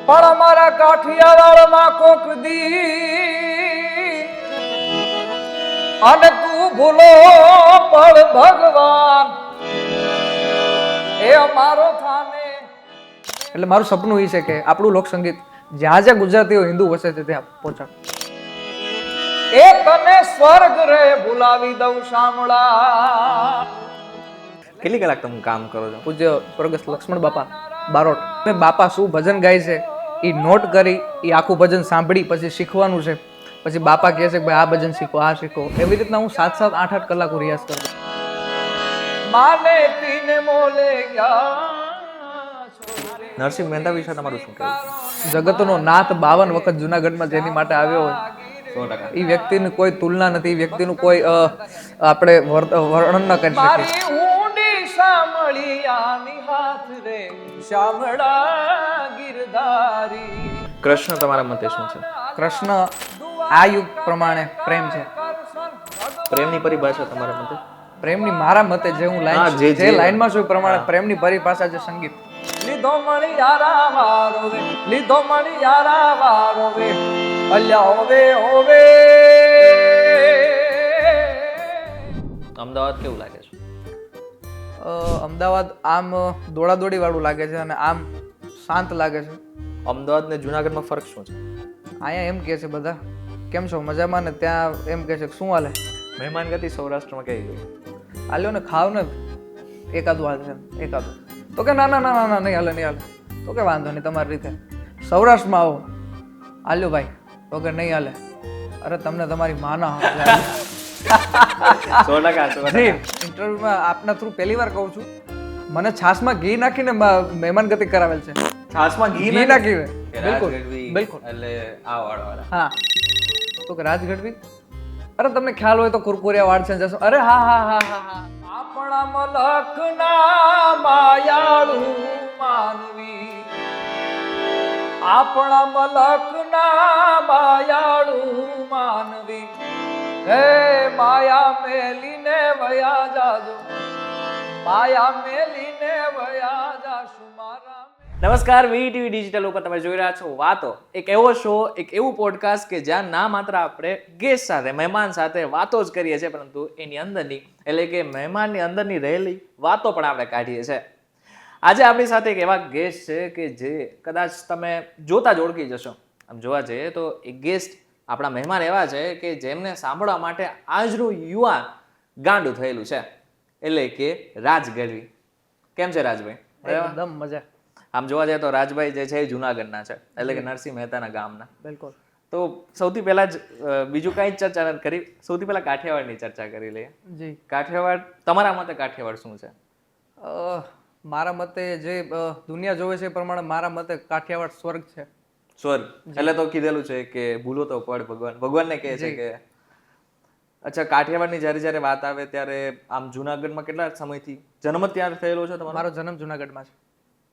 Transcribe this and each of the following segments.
પણ અમારા કાઠિયાવાડમાં કોક દી અને તું ભૂલો પણ ભગવાન એ અમારો થાને. એટલે મારું સપનું એ છે કે આપણું લોકસંગીત જ્યાં જ્યાં ગુજરાતીઓ હિન્દુ વસે છે ત્યાં પહોંચાડ. એ તને સ્વર્ગ રે ભૂલાવી દઉં શામળા. કેટલી કલાક તમે કામ કરો છો? પૂજ્ય સ્વર્ગસ્થ લક્ષ્મણ બાપા બારોટ મેં બાપા શું ભજન ગાય છે એ નોટ કરી એ આખું ભજન સાંભળી પછી શીખવાનું છે. પછી બાપા કહે છે કે ભાઈ આ ભજન શીખો આ શીખો. એવી રીતના હું 7-7 8-8 કલાકો રિયાઝ કરું. માને તીને મોલે ગયા નરસિંહ મહેતા વિશે તમારું શું કહેવું? જગતનો નાથ 52 વખત જુનાગઢમાં જેની માટે આવ્યો હોય 100%. એ વ્યક્તિની કોઈ તુલના નથી. વ્યક્તિનું કોઈ આપણે વર્ણન ન કરી શકીએ. ઊંડી સામળિયાની હાથ રે શામળા ગિરધારી. કૃષ્ણ તમારા મતે શું છે? કૃષ્ણ આ યુગ પ્રમાણે પ્રેમ છે. પ્રેમની પરિભાષા તમારા મતે? પ્રેમની મારા મતે જે હું હા, લાઈન જે- જે લાઈનમાં છું એ પ્રમાણે પ્રેમની પરિભાષા છે સંગીત. લીધો મળી યારા વારો વે લીધો મળી યારા વારો વે અલ્યા હોવે હોવે. અમદાવાદ કેવું લાગે છે? અમદાવાદ આમ દોડાદોડી વાળું લાગે છે અને આમ શાંત લાગે છે. અમદાવાદ ને જુનાગઢમાં ફરક શું છે? અહીંયા એમ કહે છે બધા કેમ છો મજામાં, ને ત્યાં એમ કહે છે કે શું હાલે. મહેમાન ગતિ સૌરાષ્ટ્રમાં કઈ ગઈ? હાલ્યો ને ખાવ ને એકાદું હાલ છે એકાદું. તો કે ના ના ના ના ના નહીં હાલે નહીં હાલે. તો કે વાંધો નહીં તમારી રીતે સૌરાષ્ટ્રમાં આવો હાલ્યો ભાઈ. તો કે નહીં હાલે. અરે તમને તમારી માના ઇન્ટરવ્યુમાં આપના થ્રુ પહેલી વાર કહું છું મને છાશમાં ઘી નાખીને મહેમાન ગતિ કરાવેલ છે. છાશમાં ઘી નાખીને બિલકુલ બિલકુલ એટલે આ વાળા હા. તો કે રાજ ગઢવી અરે તમને ખ્યાલ હોય તો કુરકુરિયા વાળ છે જશો. અરે હા હા હા હા હા. આપણા મલકના માયાળુ માનવી આપણા મલકના માયાળુ માનવી હે માયા મેલીને વયા જાજો માયા મેલીને વયા જાશું મારા. નમસ્કાર, વીટીવી ડિજિટલ ઉપર તમે જોઈ રહ્યા છો વાતો, એક એવો શો, એક એવું પોડકાસ્ટ કે જ્યાં ના માત્ર આપણે ગેસ્ટ સાથે મહેમાન સાથે વાતો જ કરીએ છીએ પરંતુ એની અંદરની એટલે કે મહેમાનની અંદરની રહેલી વાતો પણ આપણે કાઢીએ છીએ. આજે આપણી સાથે એક એવા ગેસ્ટ છે કે જે કદાચ તમે જોતા જ ઓળખી જશો. આમ જોવા જઈએ તો એક ગેસ્ટ આપણા મહેમાન એવા છે કે જેમને સાંભળવા માટે આજનું યુવાન ગાંડું થયેલું છે એટલે કે રાજ ગઢવી. કેમ છે રાજભાઈ? એકદમ મજા. આમ જોવા જાય તો રાજભાઈ જે છે એ જુનાગઢના છે એટલે કે નરસિંહ મહેતાના ગામના. બિલકુલ. તો સૌથી પહેલા જ બીજું કાંઈ જ ચર્ચા નથી કરી, સૌથી પહેલા કાઠિયાવાડની ચર્ચા કરી લઈએ. જી. કાઠિયાવાડ, તમારા મતે કાઠિયાવાડ શું છે? મારા મતે જે દુનિયા જોવે છે એ પ્રમાણે મારા મતે કાઠિયાવાડ સ્વર્ગ છે. સ્વર્ગ એટલે તો કીધેલું છે કે ભૂલો તો પડ ભગવાન, ભગવાનને કહે છે કે અચ્છા કાઠિયાવાડની જ્યારે જ્યારે વાત આવે ત્યારે આમ જુનાગઢમાં કેટલા સમયથી જન્મ ત્યાં થયેલો છે તમારો? મારો જન્મ જુનાગઢમાં છે.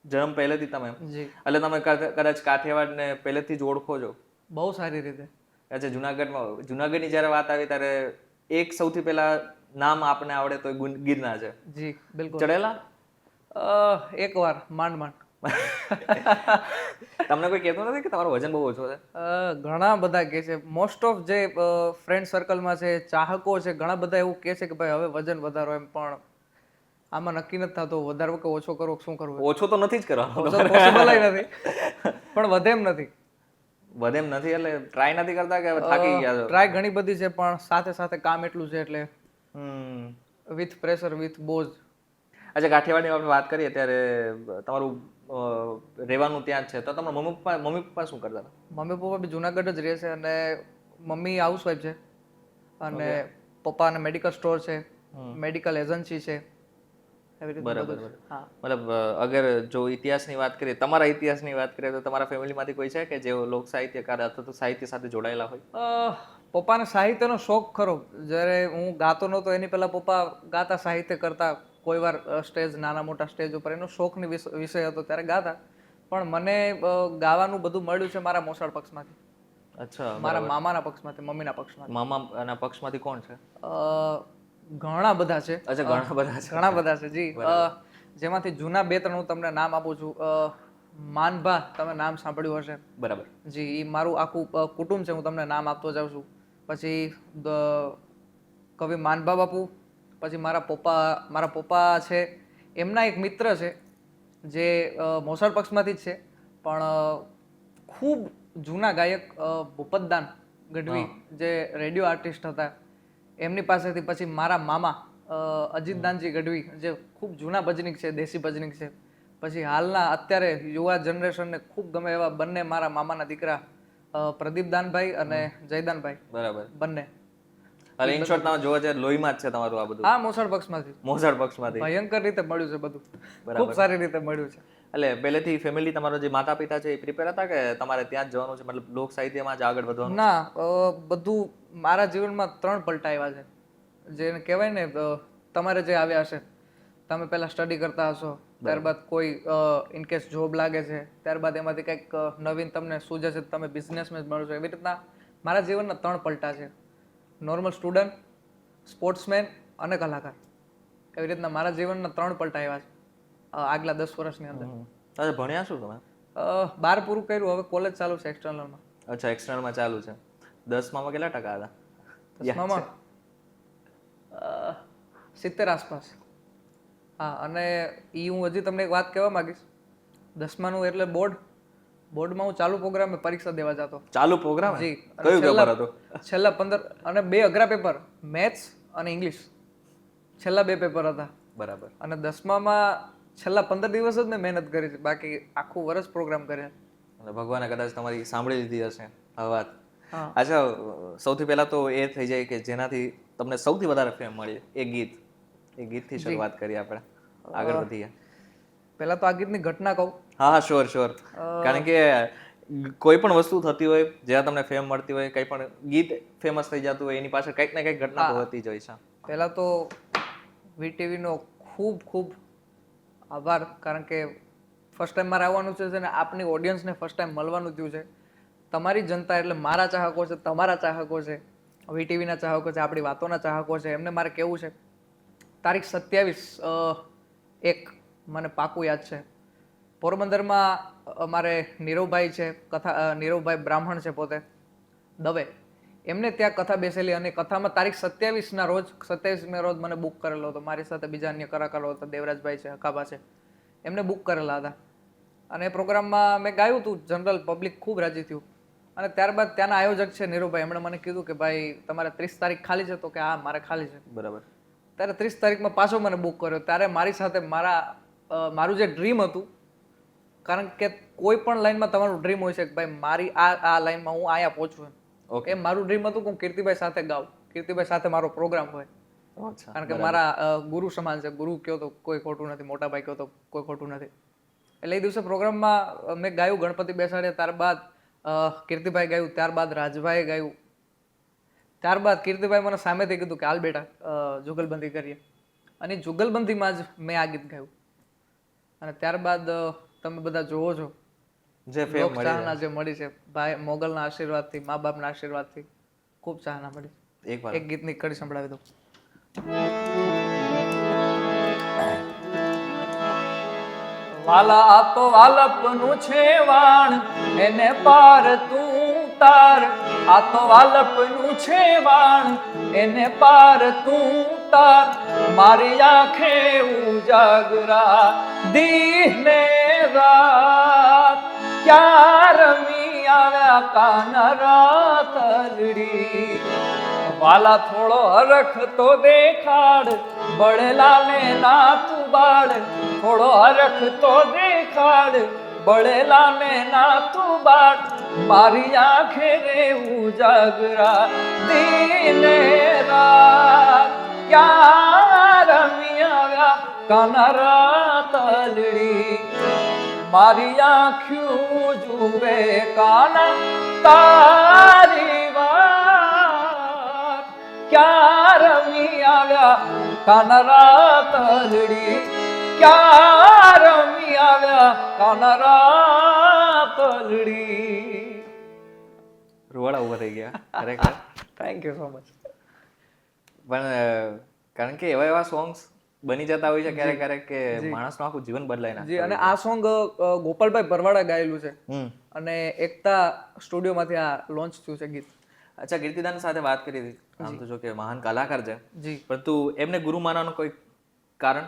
જન્મ પહેલેથી તમે જી. એટલે તમે કદાચ કાઠિયાવાડને પહેલેથી જ ઓળખો છો? બહુ સારી રીતે. અચ્છા, જુનાગઢની જ્યારે વાત આવી ત્યારે એક સૌથી પહેલા નામ આપને આવડે તો ગિરનાર છે. જી બિલકુલ. ચડેલા? એકવાર માંડ માંડ. તમને કોઈ કહેતું નથી કે તમારું વજન બહુ ઓછો છે? ઘણા બધા કહે છે. મોસ્ટ ઓફ જે ફ્રેન્ડ સર્કલમાં છે ચાહકો છે ઘણા બધા એવું કહે છે કે ભાઈ હવે વજન વધારો એમ, પણ આમાં નક્કી નથી થતું વધારવો કે ઓછો કરવો શું કરવું. ઓછો તો નથી જ કરવાનો. પોસિબલ નથી પણ વધે એમ નથી. વધે એમ નથી એટલે ટ્રાય નથી કરતા કે થાકી ગયા છો? ટ્રાય ઘણી બધી છે પણ સાથે સાથે કામ એટલું છે એટલે વિથ પ્રેશર વિથ બોઝ. અચ્છા, કાઠિયાવાડની આપણે વાત કરીએ ત્યારે તમારું રહેવાનું ત્યાં જ છે તો તમારા મમ્મી પપ્પા શું કરતા હતા? મમ્મી પપ્પા બી જુનાગઢ જ રહે છે અને મમ્મી હાઉસવાઈફ છે અને પપ્પાને મેડિકલ સ્ટોર છે, મેડિકલ એજન્સી છે. બરાબર. મતલબ અગર જો ઇતિહાસની વાત કરીએ, તમારા ઇતિહાસની વાત કરીએ તો તમારા ફેમિલીમાંથી કોઈ છે કે જેઓ લોક સાહિત્યકાર અથવા તો સાહિત્ય સાથે જોડાયેલા હોય? પપ્પાને સાહિત્યનો શોખ ખરો. જ્યારે હું ગાતો નહોતો એની પહેલા પપ્પા ગાતા, સાહિત્ય કરતા. કોઈ વાર સ્ટેજ નાના મોટા સ્ટેજ ઉપર એનો શોખની વિષય હતો ત્યારે ગાતા. પણ મને ગાવાનું બધું મળ્યું છે મારા મોસાળ પક્ષમાંથી. અચ્છા, મારા મામાના પક્ષમાંથી, મમ્મીના પક્ષમાંથી. મામાના પક્ષમાંથી કોણ છે? ઘણા બધા છે. અચ્છા, ઘણા બધા છે. ઘણા બધા છે જી. જેમાંથી જૂના 2-3 હું તમને નામ આપું છું. માનભા તમે નામ સાંભળ્યું હશે. બરાબર. જી, એ મારું આખું કુટુંબ છે, હું તમને નામ આપતો જાઉં છું. પછી કવિ માનભા બાપુ, પછી મારા પપ્પા છે, એમના એક મિત્ર છે જે મોસાળ પક્ષમાંથી જ છે, પણ ખૂબ જૂના ગાયક ભૂપતદાન ગઢવી જે રેડિયો આર્ટિસ્ટ હતા, એમની પાસેથી. પછી મારા મામા અજીતદાનજી ગઢવી જે ખૂબ જૂના ભજનીક છે, દેશી ભજનીક છે. પછી હાલના અત્યારે યુવા જનરેશનને ખૂબ ગમે એવા બંને મારા મામાના દીકરા પ્રદીપદાનભાઈ અને જયદાનભાઈ. બરાબર. બંને. એટલે ઇન શોર્ટ તમે જોવા જાય લોહીમાં જ છે તમારું આ બધું. હા, મોસાળ પક્ષમાંથી. મોસાળ પક્ષમાંથી ભયંકર રીતે મળ્યું છે બધું. ખૂબ સારી રીતે મળ્યું છે. એટલે પહેલેથી ફેમિલી તમારો જે માતા પિતા છે એ પ્રિપેર હતા કે તમારે ત્યાં જ જવાનું છે, મતલબ લોક સાહિત્યમાં જ આગળ વધવાનું? ના, બધું મારા જીવનમાં 3 પલટા આવ્યા છે. જેને કહેવાય ને, તમારે જે આવ્યા હશે, તમે પહેલા સ્ટડી કરતા હશો, ત્યારબાદ કોઈ ઇનકેસ જોબ લાગે છે, ત્યારબાદ એમાંથી કંઈક નવીન તમને સૂઝે છે, તમે બિઝનેસમેન બનો છો. એવી રીતના મારા જીવનના 3 પલટા છે. નોર્મલ સ્ટુડન્ટ, સ્પોર્ટ્સમેન અને કલાકાર. એવી રીતના મારા જીવનના 3 પલટા આવ્યા છે આગલા 10 વર્ષની અંદર. તમે ભણ્યા શું તમે? 12 પૂરું કર્યું, હવે કોલેજ ચાલુ છે એક્સટર્નલમાં. અચ્છા, એક્સટર્નલમાં ચાલુ છે. 10માં કેટલા ટકા હતા? 10માં 70 આસપાસ. હા, અને એ હું હજી તમને એક વાત કહેવા માંગીશ. 10માનું એટલે બોર્ડમાં હું ચાલુ પ્રોગ્રામે પરીક્ષા દેવા જતો. ચાલુ પ્રોગ્રામ? જી. કયું પેપર હતું? છેલ્લા 15 અને 2 અઘરા પેપર, મેથ્સ અને ઇંગ્લિશ, છેલ્લા 2 પેપર હતા. બરાબર. અને 10મામાં છેલ્લા 15 દિવસ જ મેં મહેનત કરી છે, બાકી આખું વર્ષ પ્રોગ્રામ કર્યા. અને ભગવાને કદાચ તમારી સાંભળી લીધી હશે આ વાત. હા. અચ્છા, સૌથી પહેલા તો એ થઈ જાય કે જેનાથી તમને સૌથી વધારે ફેમ મળી એ ગીત. એ ગીતથી શરૂઆત કરીએ આપણે, આગળ વધીએ. પહેલા તો આ ગીતની ઘટના કહું. હા, શ્યોર. કારણ કે કોઈ પણ વસ્તુ થતી હોય જ્યાં તમને ફેમ મળતી હોય, કંઈ પણ ગીત ફેમસ થઈ જતું હોય, એની પાછળ કંઈક ને કંઈક ઘટના તો હોતી જ હોય છે. પહેલા તો વીટીવીનો ખૂબ આભાર, કારણ કે ફર્સ્ટ ટાઈમ મારે આવવાનું છે ને આપની ઓડિયન્સને ફર્સ્ટ ટાઈમ મળવાનું થયું છે. તમારી જનતા એટલે મારા ચાહકો છે, તમારા ચાહકો છે, વીટીવીના ચાહકો છે, આપણી વાતોના ચાહકો છે, એમને મારે કહેવું છે, તારીખ 27/1 મને પાકું યાદ છે. પોરબંદરમાં અમારે નીરવભાઈ છે, નીરવભાઈ બ્રાહ્મણ છે પોતે, દવે, એમને ત્યાં કથા બેસેલી, અને કથામાં તારીખ 27મી રોજ મને બુક કરેલો હતો. મારી સાથે બીજા અન્ય કલાકારો હતા, દેવરાજભાઈ છે, હકાબા છે, એમને બુક કરેલા હતા. અને એ પ્રોગ્રામમાં મેં ગાયું હતું, જનરલ પબ્લિક ખૂબ રાજી થયું. અને ત્યારબાદ ત્યાંના આયોજક છે નીરુભાઈ, એમણે મને કીધું કે ભાઈ તમારે 30 તારીખ ખાલી છે? તો કે હા, મારે ખાલી છે. બરાબર. ત્યારે 30 તારીખમાં પાછો મને બુક કર્યો. ત્યારે મારી સાથે મારું જે ડ્રીમ હતું, કારણ કે કોઈ પણ લાઈનમાં તમારું ડ્રીમ હોય છે કે ભાઈ મારી આ લાઈનમાં હું અહીંયા પહોંચું, એમ મારું ડ્રીમ હતું કે હું કીર્તિભાઈ સાથે ગાઉં, કીર્તિભાઈ સાથે મારો પ્રોગ્રામ હોય. કારણ કે મારા ગુરુ સમાન છે. ગુરુ કયો તો કોઈ ખોટું નથી, મોટા ભાઈ કયો તો કોઈ ખોટું નથી. એટલે એ દિવસે પ્રોગ્રામમાં મેં ગાયું, ગણપતિ બેસાડ્યા, ત્યારબાદ કીર્તિભાઈ ગાયું, ત્યારબાદ રાજભાઈએ ગાયું, ત્યારબાદ કીર્તિભાઈ મને સામેથી કીધું કે હાલ બેટા જુગલબંધી કરીએ. અને જુગલબંધીમાં જ મેં આ ગીત ગાયું. અને ત્યારબાદ તમે બધા જોવો છો જે ફેમ ચાહના જે મળી છે, ભાઈ મોગલના આશીર્વાદથી, મા બાપના આશીર્વાદથી ખૂબ ચાહના મળી. એક ગીતની કડી સંભળાવી દઉં. વાલા આ તો વાલપનું છે વાણ, એને પાર તું તાર. આ તો વાલપનું છે વાણ, એને પાર તું તાર. મારી આંખે ઉજાગરા દીને રાત, ક્યાં રમી આવ્યા કાના રાતલડી. વાલા થોડો હરખ તો દેખાડ, બળેલા ને ના તું બાળ. થોડો હરખ તો દેખાડ, બળેલા ને ના તું બાળ. મારી આંખે રે ઉજાગરા દીને રાત, ક્યાં રમી આવ્યા કાના રાતલડી. મારી આંખ્યું જુએ કાના તારી વાત, ક્યાં રમી આવ્યા કાના રાતલડી. ક્યાં રમી આવ્યા કાના રાતલડી. રૂવાડા ઉભા થઈ ગયા ખરેખર. Thank you so much. પણ કારણ કે એવા સોંગ્સ બની જતા હોય છે ક્યારેક ક્યારેક કે માણસનું આખું જીવન બદલાઈ નાખે. જી, અને આ સોંગ ગોપાલભાઈ ભરવાડા ગાયેલું છે અને એકતા સ્ટુડિયોમાંથી આ લોન્ચ થયું છે ગીત. અચ્છા, કીર્તિદાન સાથે વાત કરી હતી. આમ તો જો કે મહાન કલાકાર છે, જી, પરંતુ એમને ગુરુ માનવાનું કોઈ કારણ?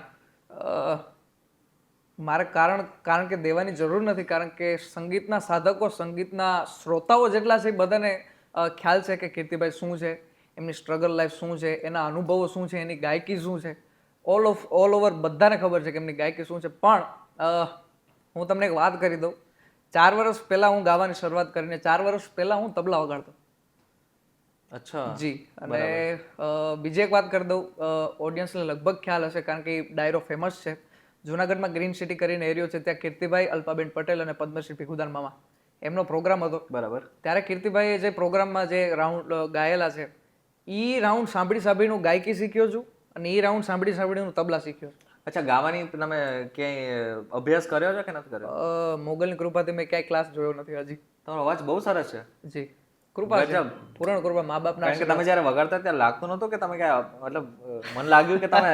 મારે કારણ કે દેવાની જરૂર નથી, કારણ કે સંગીતના સાધકો, સંગીતના શ્રોતાઓ જેટલા છે એ બધાને ખ્યાલ છે કે કીર્તિભાઈ શું છે, એમની સ્ટ્રગલ લાઈફ શું છે, એના અનુભવો શું છે, એની ગાયકી શું છે. ઓલ ઓવર બધાને ખબર છે કે એમની ગાયકી શું છે. પણ હું તમને એક વાત કરી દઉં. 4 વર્ષ પહેલા હું ગાવાની શરૂઆત કરીને 4 વર્ષ પહેલા હું તબલા વગાડતો. અચ્છા, જી, અને બીજી એક વાત કરી દઉં, ઓડિયન્સને લગભગ ખ્યાલ હશે કારણ કે ડાયરો ફેમસ છે. જુનાગઢમાં ગ્રીન સિટી કરીને એરિયો છે, ત્યાં કીર્તિભાઈ, અલ્પાબેન પટેલ અને પદ્મશ્રી ભીખુદાન મામા એમનો પ્રોગ્રામ હતો. બરાબર. ત્યારે કીર્તિભાઈએ જે પ્રોગ્રામમાં જે રાઉન્ડ ગાયેલા છે એ રાઉન્ડ સાંભળીને હું ગાયકી શીખ્યો છું અને એ રાઉન્ડ સાંભળીને હું તબલા શીખ્યો છું. અચ્છા, ગાવાની તમે ક્યાંય અભ્યાસ કર્યો છે કે નથી કર્યો? મોગલની કૃપાથી મેં ક્યાંય ક્લાસ જોયો નથી હજી. તમારો અવાજ બહુ સરસ છે. જી, કૃપા છે, પૂર્ણ કૃપા મા બાપના. કારણ કે તમે જ્યારે વગાડતા ત્યારે લાગતું નહોતું કે તમે મતલબ મને લાગ્યું કે તમે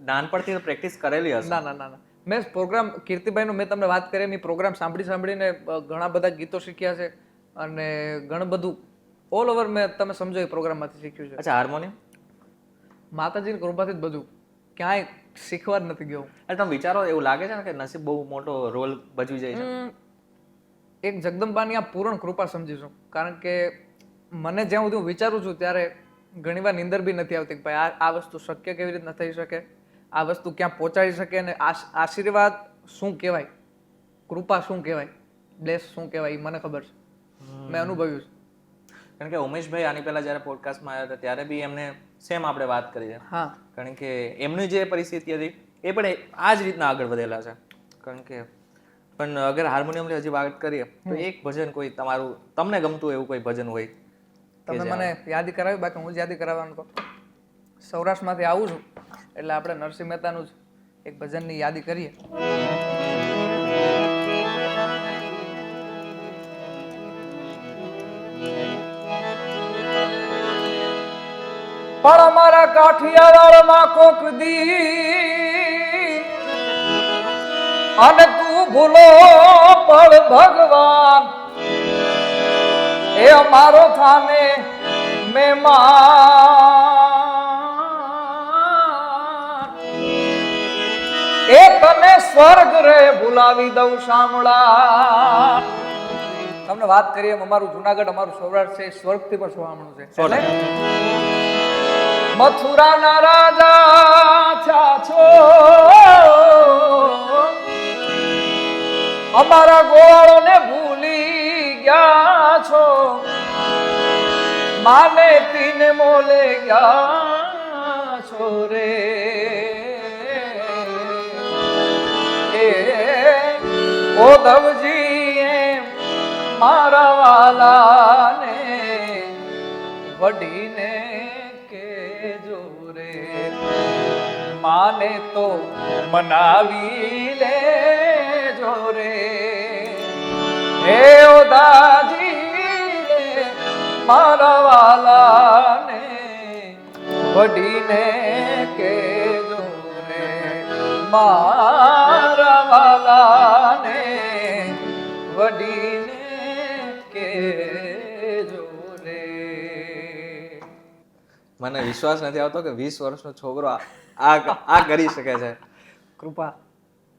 નાનપણથી પ્રેક્ટિસ કરેલી હશે. ના ના ના ના, મેં પ્રોગ્રામ કીર્તિભાઈનો મેં તમને વાત કરી, મેં પ્રોગ્રામ સાંભળીને ઘણા બધા ગીતો શીખ્યા છે અને ઘણું બધું ઓલ ઓવર મેં તમે સમજો એ પ્રોગ્રામમાંથી શીખ્યું છે. અચ્છા, હાર્મોનિયમ? માતાજીની કૃપાથી જ બધું, ક્યાંય શીખવા જ નથી ગયો. એટલે તમે વિચારો, એવું લાગે છે ને કે નસીબ બહુ મોટો રોલ ભજવી જાય છે? એક જગદંબાની આ પૂર્ણ કૃપા સમજીશું, કારણ કે મને જ્યાં સુધી હું વિચારું છું ત્યારે ઘણીવાર નીંદર બી નથી આવતી કે ભાઈ આ વસ્તુ શક્ય કેવી રીતના થઈ શકે, આ વસ્તુ ક્યાં પહોંચાડી શકે, અને આશીર્વાદ શું કહેવાય, કૃપા શું કહેવાય, બ્લેસ શું કહેવાય, એ મને ખબર છે, મેં અનુભવ્યું છે. કારણ કે ઉમેશભાઈ આની પહેલા જ્યારે પોડકાસ્ટમાં આવ્યા હતા ત્યારે બી એમને સેમ આપણે વાત કરી છે. હા, કારણ કે એમની જે પરિસ્થિતિ હતી એ પણ આ જ રીતના આગળ વધેલા છે. કારણ કે પણ અગર હાર્મોનિયમની હજી વાત કરીએ તો એક ભજન કોઈ તમારું તમને ગમતું એવું કોઈ ભજન હોય? તમે મને યાદી કરાવી, બાકી હું જ યાદી કરાવવાનું કહું. સૌરાષ્ટ્રમાંથી આવું છું એટલે આપણે નરસિંહ મહેતાનું જ એક ભજનની યાદી કરીએ. પણ અમારા કાઠિયાવાડમાં કોક દી અને તું ભૂલો પણ ભગવાન એ અમારો થાને મહેમાન, એ તને સ્વર્ગ રે ભૂલાવી દઉં શામળા. તમને વાત કરીએ, અમારું જુનાગઢ, અમારું સૌરાષ્ટ્ર છે, સ્વર્ગથી પણ સોહામણું છે. મથુરાના રાજા થયા છો, અમારા ગોવાળોને ભૂલી ગયા છો, માને તીને મોલે ગયા છો રે. એ ઓધવજી મારા વાલાને વડીને કેજો રે, માને તો મનાવી લેજો રે. હે ઓદાજી મારા વાલાને વડીને કેજો રે, મારા વાલાને વડીને કેજો રે. મને વિશ્વાસ નથી આવતો કે 20 વર્ષનો છોકરો આ કરી શકે છે. કૃપા,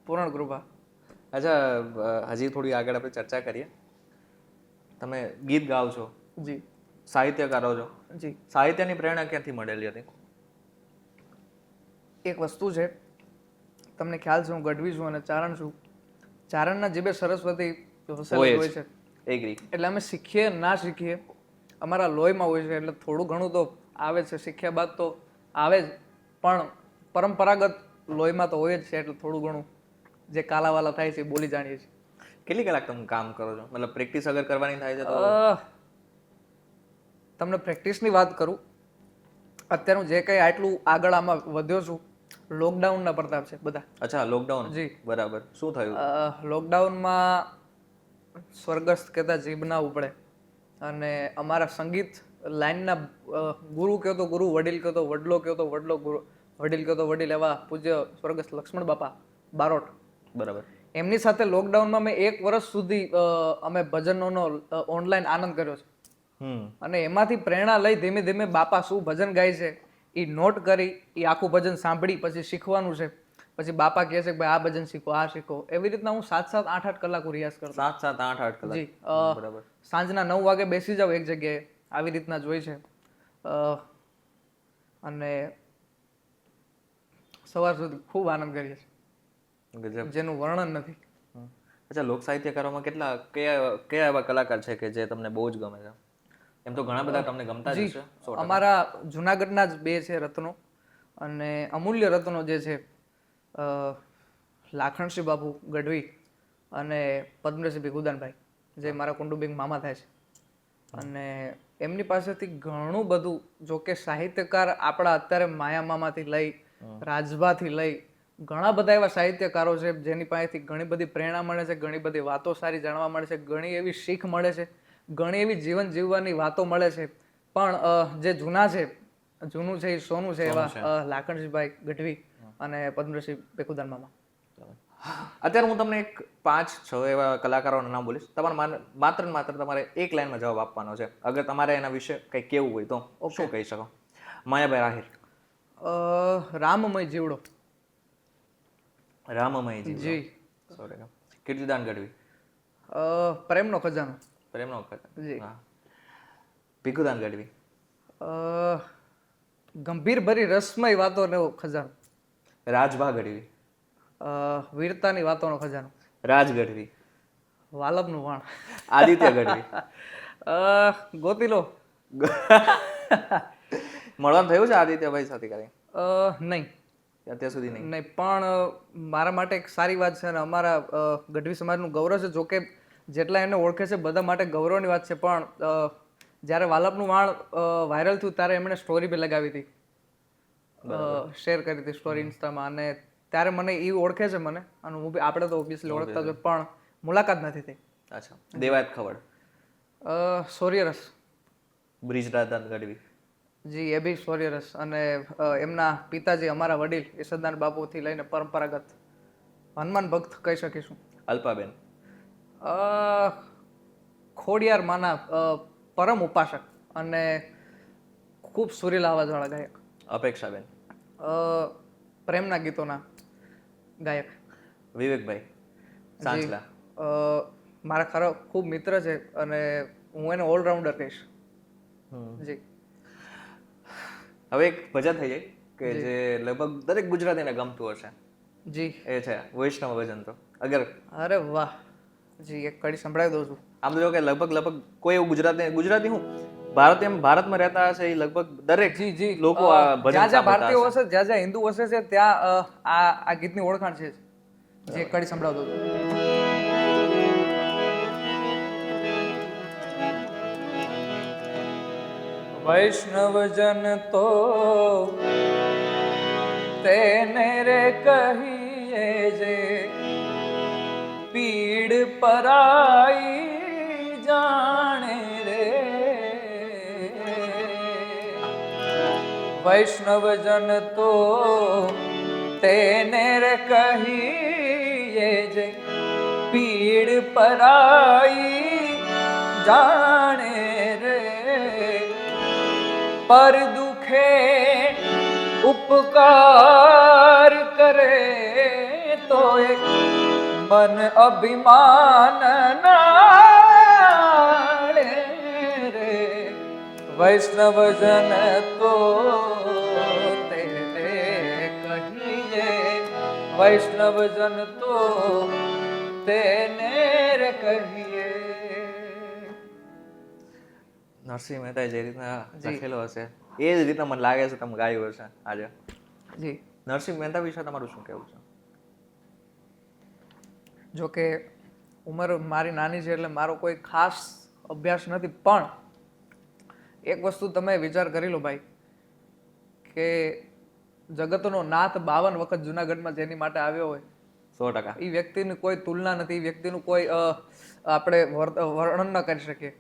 પૂર્ણ કૃપા. અચ્છા, હજી થોડી આગળ આપણે ચર્ચા કરીએ. તમે ગીત ગાઓ છો, જી, સાહિત્યકારો છો, જી. સાહિત્યની પ્રેરણા ક્યાંથી મળેલી હતી? એક વસ્તુ છે, તમને ખ્યાલ છે, હું ગઢવી છું અને ચારણ છું. ચારણના જીભે સરસ્વતી વસેલી હોય છે. એગ્રી. એટલે અમે શીખીએ ના શીખીએ અમારા લોહીમાં હોય છે, એટલે થોડું ઘણું તો આવે છે, શીખ્યા બાદ તો આવે જ, પણ પરંપરાગત લોહીમાં તો હોય જ છે, એટલે થોડું ઘણું જે કાલાવાલા થાય છે એ બોલી જાણીએ છીએ. કેટલી કલાક તમે કામ કરો છો? મતલબ પ્રેક્ટિસ અગર કરવાની થાય છે તો? તમને પ્રેક્ટિસની વાત કરું, અત્યારે હું જે કંઈ આટલું આગળ આમાં વધ્યો છું, લોકડાઉનના પ્રતાપ છે બધા. અચ્છા, લોકડાઉન. જી, બરાબર. શું થયું? લોકડાઉનમાં સ્વર્ગસ્થ કહેતા જીભ ના ઉપડે અને અમારા સંગીત લાઈનના ગુરુ કહો તો ગુરુ, વડીલ કહો તો વડલો કહો તો વડલો, વડીલ કહો તો વડીલ એવા પૂજ્ય સ્વર્ગસ્થ લક્ષ્મણ બાપા બારોટ. બરાબર. એમની સાથે લોકડાઉનમાં મેં 1 વર્ષ સુધી અમે ભજનોનો ઓનલાઈન આનંદ કર્યો છે. અને એમાંથી પ્રેરણા લઈ ધીમે ધીમે બાપા શું ભજન ગાય છે એ નોટ કરી, એ આખું ભજન સાંભળી પછી શીખવાનું છે. પછી બાપા કહે છે કે ભાઈ આ ભજન શીખો, આ શીખો. એવી રીતના હું 7-7, 8-8 કલાકો રિયાઝ કરતો. 7-7, 8-8 કલાક. જી. બરાબર. સાંજના 9 વાગે બેસી જાવ એક જગ્યાએ, આવી રીતના જ હોય છે. અને સવાર સુધી ખૂબ આનંદ કરીએ છીએ, ગજબ. જેનું વર્ણન નથી. અચ્છા, લોક સાહિત્યકારોમાં કયા એવા કલાકાર છે કે જે તમને બહુ જ ગમે છે? એમ તો ઘણા બધા તમને ગમતા જ હશે. અમારા જુનાગઢના જ 2 છે રત્નો, અને અમૂલ્ય રત્નો જે છે લાખણસિંહ બાપુ ગઢવી અને પદ્મસિંહ ભીખુદાનભાઈ, જે મારા કુંડુબેન મામા થાય છે. અને એમની પાસેથી ઘણું બધું, જો કે સાહિત્યકાર આપણા અત્યારે માયા મામાથી લઈ, રાજભાથી લઈ, ઘણા બધા એવા સાહિત્યકારો છે જેની પાસેથી ઘણી બધી પ્રેરણા મળે છે, ઘણી બધી વાતો સારી જાણવા મળે છે, ઘણી એવી શીખ મળે છે, ઘણી એવી જીવન જીવવાની વાતો મળે છે. પણ જે જૂના છે, જૂનું છે એ સોનું છે, એવા લાખણસિંહભાઈ ગઢવી અને પદ્મસિંહ ભીખુદાન મામા. અત્યારે હું તમને એક 5-6 એવા કલાકારોના નામ બોલીશ. તમારે માત્ર ને માત્ર તમારે એક લાઈનમાં જવાબ આપવાનો છે. અગર તમારે એના વિશે કંઈ કેવું હોય તો શું કહી શકો? માયાભાઈ આહિર. રામમય જીવડો. રામમય જી. સોરી. કીર્તિદાન ગઢવી. પ્રેમનો ખજાનો. પ્રેમનો ખજાનો. જી. હા. ભીખુદાન ગઢવી. ગંભીર ભરી રસમય વાતોનો ખજાનો. રાજભા ગઢવી. વીરતાની વાતોનો ખજાનો. રાજ ગઢવી. વાલભનું વાણ. આદિત્ય ગઢવી. ગોતી લો. મળવાનું થયું છે આદિત્યભાઈ સાથે ક્યારે? નહીં, અત્યાર સુધી નહીં. નહીં, પણ મારા માટે એક સારી વાત છે અને અમારા ગઢવી સમાજનું ગૌરવ છે. જોકે જેટલા એને ઓળખે છે બધા માટે ગૌરવની વાત છે. પણ જ્યારે વાલપનું વાણ વાયરલ થયું ત્યારે એમણે સ્ટોરી બી લગાવી હતી, શેર કરી હતી સ્ટોરી ઇન્સ્ટામાં. અને ત્યારે મને એ ઓળખે છે મને, અને હું બી, આપણે તો ઓબ્વિયસલી ઓળખતા જ હોય, પણ મુલાકાત નથી થઈ. અચ્છા. દેવાયત ખવડ. સૂર્યરસ. બ્રિજરાદાન ગઢવી. જી, એ બી સૂર્યરસ. અને એમના પિતાજી અમારા વડીલ ઈસદાન બાપુથી લઈને પરંપરાગત હનુમાન ભક્ત કહી શકીશું. અલ્પાબેન. ખોડિયાર માના પરમ ઉપાસક અને ખૂબ સુરીલા અવાજવાળા ગાયક. અપેક્ષાબેન. પ્રેમના ગીતોના ગાયક. વિવેકભાઈ સાંચલા. મારા ખરો ખૂબ મિત્ર છે અને હું એને ઓલરાઉન્ડર કહીશ. જી. હવે એક ભજન થઈ જાય કે જે લગભગ દરેક ગુજરાતીને ગમતું હશે. જી. એ છે વૈષ્ણવ ભજન. તો અગર, અરે વાહ જી, એક કડી સંભળાવી દઉં છું. આમ તો કે લગભગ કોઈ એવું ગુજરાતી હું ભારતમાં રહેતા હશે એ લગભગ દરેક જી જી લોકો આ ભજન જ્યાં જ્યાં ભારતીયો હશે, જ્યાં જ્યાં હિન્દુ હશે છે, ત્યાં આ ગીતની ઓળખાણ છે. જે એક કડી સંભળાવી દઉં છું. વૈષ્ણવજન તો તેને રે કહીએ જે પીડ પરાઈ જાણે રે. વૈષ્ણવજન તો તેને રે કહીએ જે પીડ પરાઈ જાણે રે. પર દુખે ઉપકાર કરે તો એક મન અભિમાન નાળે રે. વૈષ્ણવજન તો તેને કહીએ, વૈષ્ણવજન તો તેને રે કહીએ. નરસિંહ મહેતાએ જે રીતના લખેલો હશે એ જ રીતના મને લાગે છે તમે ગાયું હશે આજે. જી. નરસિંહ મહેતા વિશે તમારું શું કહેવું છે? જો કે ઉંમર મારી નાની છે એટલે મારો કોઈ ખાસ અભ્યાસ નથી, પણ એક વસ્તુ તમે વિચાર કરી લો ભાઈ, કે જગતનો નાથ 52 વખત જુનાગઢમાં જેની માટે આવ્યો હોય, 100%. એ વ્યક્તિની કોઈ તુલના નથી, એ વ્યક્તિનું કોઈ આપણે વર્ણન ન કરી શકીએ.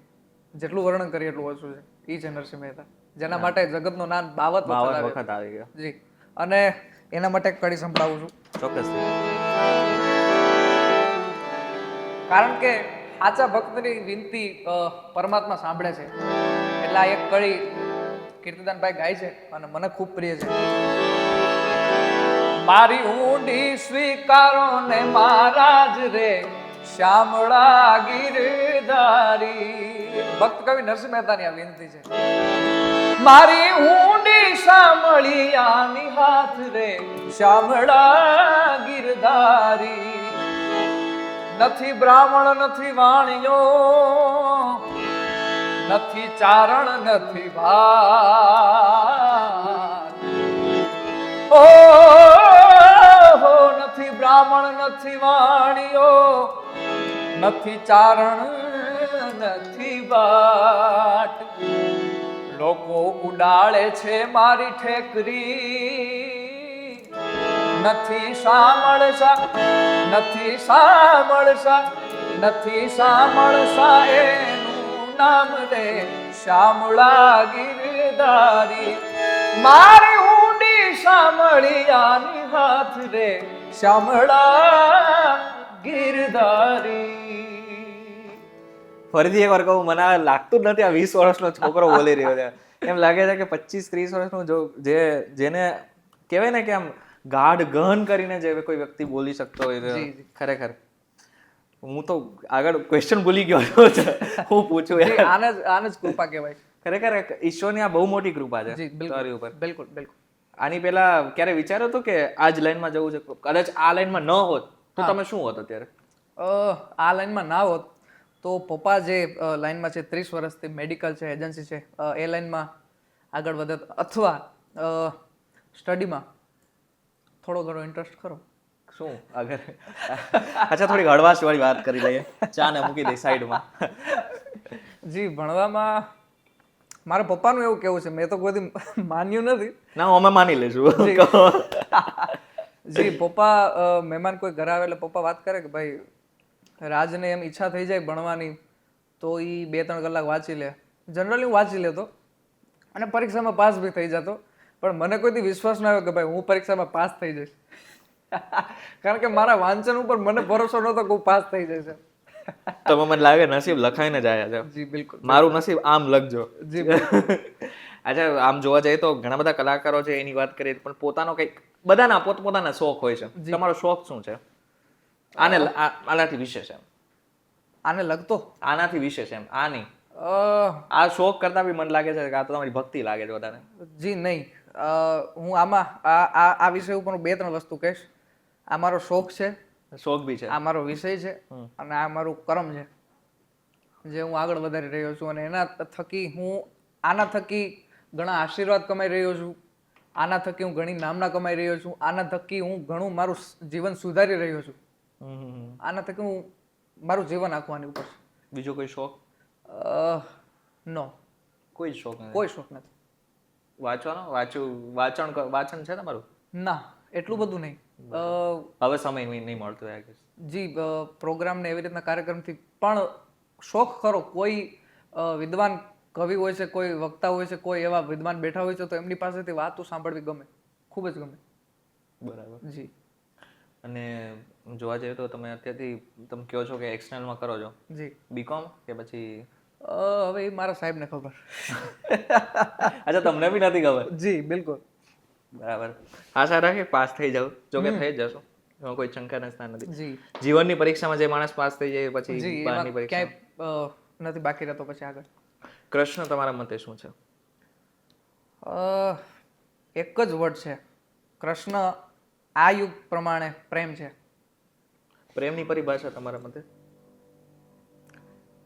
જેટલું વર્ણન કરીએ એટલું ઓછું છે. એ છે નરસિંહ મહેતા, જેના માટે જગતનો નાથ 52 વખત આવી ગયો. જી. અને એના માટે એક કડી સંભળાવું છું, ચોક્કસ. કારણ કે સાચા ભક્તની વિનંતી પરમાત્મા સાંભળે છે. એટલે આ એક કડી કીર્તિદાનભાઈ ગાય છે અને મને ખૂબ પ્રિય છે. મારી ઊંડી સ્વીકારો ને મહારાજ રે શ્યામળા ગિરધારી. ભક્ત કવિ નરસિંહ મહેતાની આ વિનંતી છે. મારી ઊંડી સામળિયાની હાથ રે શ્યામળા ગિરધારી. નથી બ્રાહ્મણ નથી વાણિયો, નથી ચારણ નથી ભાત. ઓ નથી બ્રાહ્મણ નથી વાણિયો, નથી ચારણ નથી ભાટ. લોકો ઉડાડે છે મારી ઠેકરી, નથી સાંભળસા નથી સાંભળસા નથી સાંભળસા એનું નામ રે શ્યામળા ગિરધારી. મારી ઊંડી સાંભળિયાની હાથ રે શ્યામળા ગિરધારી. ફરીથી એકવાર કહું, મને આ લાગતું જ નથી આ 20 વર્ષનો છોકરો બોલી રહ્યો છે. એમ લાગે છે કે 25-30 વર્ષનું જેને કહેવાય ને કે આમ ગાઢ ગહન કરીને જે કોઈ વ્યક્તિ બોલી શકતો હોય. ખરેખર હું તો આગળ ક્વેશ્ચન ભૂલી ગયો છું, હું પૂછું આને જ કૃપા કહેવાય. ખરેખર ઈશ્વરની આ બહુ મોટી કૃપા છે તારી ઉપર. બિલકુલ બિલકુલ. આની પહેલા ક્યારે વિચાર્યું હતું કે આ જ લાઈનમાં જવું છે? કદાચ આ લાઈનમાં ન હોત તો તમે શું હોત અત્યારે? આ લાઈનમાં ના હોત તો પપ્પા જે લાઈનમાં છે 30 વર્ષથી મેડિકલ છે, એજન્સી છે, એ લાઈનમાં આગળ વધત, અથવા સ્ટડીમાં થોડો ઘણો ઇન્ટરેસ્ટ ખરો. શું આગળ? અચ્છા, થોડી હળવાશ વાળી વાત કરી લઈએ, ચા ને મૂકી દઈ સાઈડમાં. જી, ભણવામાં મારા પપ્પાનું એવું કેવું છે, મેં તો કોઈ દી માન્યું નથી. ના, અમે માની લઈશું. જી, પપ્પા મહેમાન કોઈ ઘરે આવે એટલે પપ્પા વાત કરે કે ભાઈ રાજને એમ ઈચ્છા થઈ જાય ભણવાની તો એ 2-3 કલાક વાંચી લે. જનરલી હું વાંચી લેતો અને પરીક્ષામાં પાસ બી થઈ જતો, પણ મને કોઈથી વિશ્વાસ ના આવ્યો કે ભાઈ હું પરીક્ષામાં પાસ થઈ જઈશ. કારણ કે મારા વાંચન ઉપર મને ભરોસો નહોતો કે હું પાસ થઈ જઈશ. તો મને લાગે નસીબ લખાઈને જ આવ્યા છે. જી બિલકુલ. મારું નસીબ આમ લખજો. જી. અચ્છા, આમ જોવા જઈએ તો ઘણા બધા કલાકારો છે, એની વાત કરીએ પણ પોતાનો કંઈક બધાના પોતપોતાના શોખ હોય છે. તમારો શોખ શું છે? આનાથી વિશેષ એમ, આને લગતો આનાથી વિશેષ એમ, આ નહીં, આ શોખ કરતા બી મને લાગે છે કે આ તો તમારી ભક્તિ લાગે છે વધારે. જી નહીં, હું આમાં આ વિષય ઉપર 2-3 વસ્તુ કહીશ. આ મારો શોખ છે, શોખ બી છે, આ મારો વિષય છે, અને આ મારું કર્મ છે જે હું આગળ વધારી રહ્યો છું. અને એના થકી હું આના થકી ઘણા આશીર્વાદ કમાઈ રહ્યો છું, આના થકી હું ઘણી નામના કમાઈ રહ્યો છું, આના થકી હું ઘણું મારું જીવન સુધારી રહ્યો છું, આના થકી હું મારું જીવન આખવાની ઉપર. બીજો કોઈ શોખ? નો, કોઈ શોખ નથી. કોઈ શોખ નથી. વાંચવાનો? વાંચન છે તમારું? ના, એટલું બધું નહીં. હવે સમય નહીં મળતો. જી, પ્રોગ્રામ ને એવી રીતના કાર્યક્રમથી પણ શોખ ખરો. કોઈ વિદ્વાન કવિ હોય છે, કોઈ વક્તા હોય છે, કોઈ એવા વિદ્વાન બેઠા હોય છે, તો એમની પાસેથી વાતો સાંભળવી ગમે, ખૂબ જ ગમે. બરાબર. જી. અને જોવા જઈએ તો તમે અત્યારથી તમે કહો છો કે એક્સટર્નલમાં કરો છો. જી. બીકોમ કે પછી? હવે એ મારા સાહેબને ખબર. અચ્છા, તમને બી નથી ખબર? જી બિલકુલ. બરાબર. આશા રાખે પાસ થઈ જાવ, જો કે થઈ જશો, એમાં કોઈ શંકાના સ્થાન નથી. જી. જીવનની પરીક્ષામાં જે માણસ પાસ થઈ જાય પછી બહારની પરીક્ષા ક્યાંય નથી બાકી રહેતો પછી આગળ. કૃષ્ણ તમારા મતે શું છે? એક જ વર્ડ છે, કૃષ્ણ. આ યુગ પ્રમાણે પ્રેમ છે. પ્રેમની પરિભાષા તમારા મતે?